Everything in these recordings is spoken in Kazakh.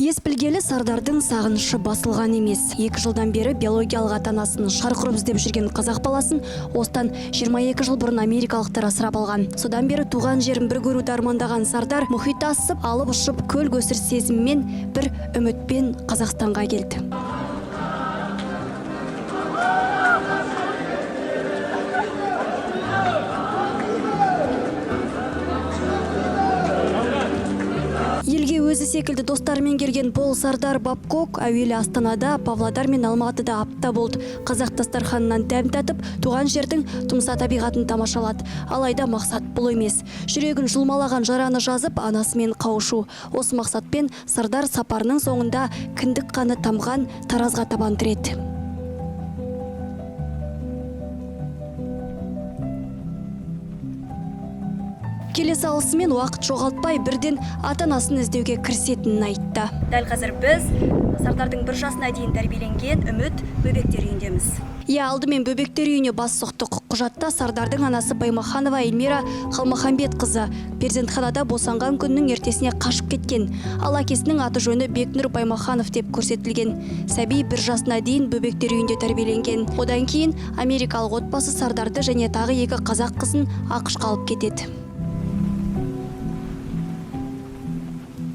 Ес білгелі Сардардың сағынышы басылған емес. 2 жылдан бері биологиялық ата-анасын шарқ ұрып іздеп жүрген қазақ баласын осыдан 22 жыл бұрын америкалықтар асырап алған. Содан бері туған жерін бір көруді армандаған Сардар мұхит асып, алып ұшып, көл көсір сезіммен, бір үмітпен Қазақстанға келді. Елге өзі секілді достарымен келген Бол Сардар Бабкок әуелі Астанада, Павлодар мен Алматыда апта болды. Қазақ дастарханынан дәм татып, туған жердің тұмса табиғатын тамашалады. Алайда мақсат бұл емес. Жүрегін жұлмалаған жараны жазып, анасымен қауышу. Осы мақсатпен Сардар сапарының соңында кіндік қаны тамған Таразға табан тіреді. Келесі алысымен уақыт жоғалтпай бірден ата-анасын іздеуге кірісетінін айтты. Дәл қазір біз Сардардың 1 жасына дейін тәрбиеленген Үміт бөбектер үйіндеміз. Алдымен бөбектер үйіне бас соқтық. Құжатта Сардардың анасы Баймаханова Эльмира Қалмаханбет қызы перзентханада босанған күннің ертесіне қашып кеткен. Ал әкесінің аты жөні Бекнұр Баймаханов деп көрсетілген. Сәби 1 жасына дейін бөбектер үйінде тәрбиеленген. Одан кейін америкалық отбасы Сардарды және тағы 2 қазақ қызын ақшқа алып кетеді.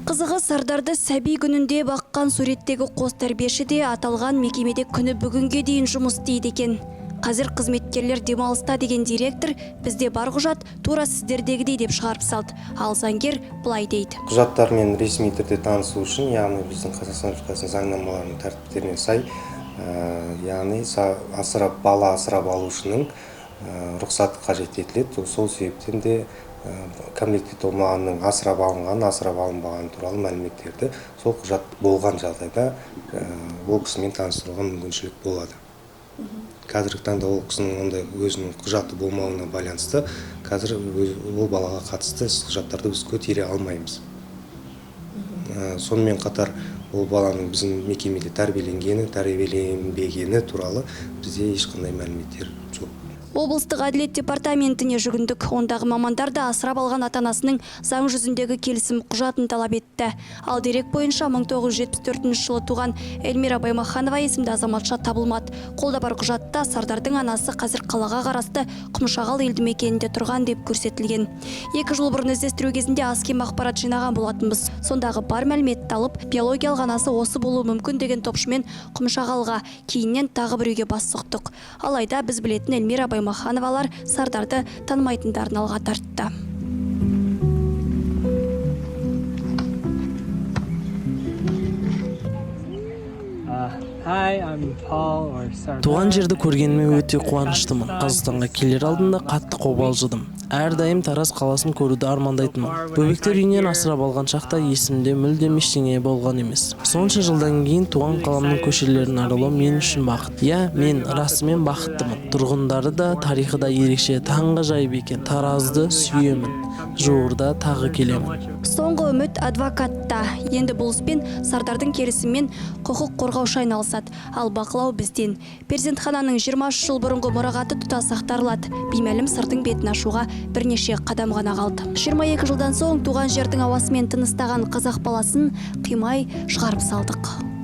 Қызығы Сардарды сәби күнінде баққан суреттегі қос тәрбиеші де аталған мекемеде күні бүгінге дейін жұмыс істейді екен. Қазір қызметкерлер демалыста деген директор бізде бар құжат тура сіздердегідей деп шығарып салды. Ал заңгер былай дейді. Құжаттармен ресми түрде танысу үшін, яғни біздің Қазақстан Республикасының заңнамаларының тәртіптеріне сай, яғни бала асырап алушының рұқсаты қажет етіледі. Сол себептен де кәмелетке толмағанның асырап алынбағаны туралы мәліметтерді сол құжат болған жағдайда ол кісімен таныстыруға мүмкіншілік болады. Қазіргі таңда ол кісінің ондай өзінің құжаты болмауына байланысты қазір ол балаға қатысты құжаттарды біз көтере алмаймыз. Сонымен қатар ол баланың біздің мекемеде тәрбиеленбегені туралы бізде ешқандай мәліметтер жоқ. Облыстық әділет департаментіне жүгіндік. Ондағы мамандар да асырап алған ата-анасының заң жүзіндегі келісім құжатын талап етті. Ал дерек бойынша 1974 жылы туған Эльмира Баймаханова есімді азаматша табылмады. Қолда бар құжатта Сардардың анасы қазір қалаға қарасты Құмшағал елді мекенінде тұрған деп көрсетілген. 2 жыл бұрын іздестіру кезінде аз-кем ақпарат жинаған болатынбыз. Сондағы бар мәліметті алып, биологиялық анасы осы болуы мүмкін деген топшымен Құмшағалға, кейіннен тағы бір үйге бас соқтық. Алайда біз білетін Эльмира Баймахановалар Сардарды танымайтындарын алға тартты. Туған жерді көргеніме өте қуаныштымын. Қазақстанға келер алдында қатты қобалжыдым. Әрдайым Тараз қаласын көруді армандайтынмын. Бөбектер үйінен асырап алған шақта есімде мүлдем ештеңе болған емес. Сонша жылдан кейін туған қаламның көшелерін аралау мен үшін бақыт. Мен расымен бақыттымын. Тұрғындары да, тарихы да ерекше, таңғажайып екен. Таразды сүйемін. Жуырда тағы келемін. Соңғы үміт адвокатта. Енді бұл іспен Сардардың келісіммен құқық қорғаушы айналысады. Ал бақылау бізден. Перзентхананың 23 жыл бұрынғы мұрағаты тұтас сақтарылады. Беймәлім сырдың бетін ашуға бірнеше қадам ғана қалды. 22 жылдан соң туған жердің ауасымен тыныстаған қазақ баласын қимай шығарып салдық.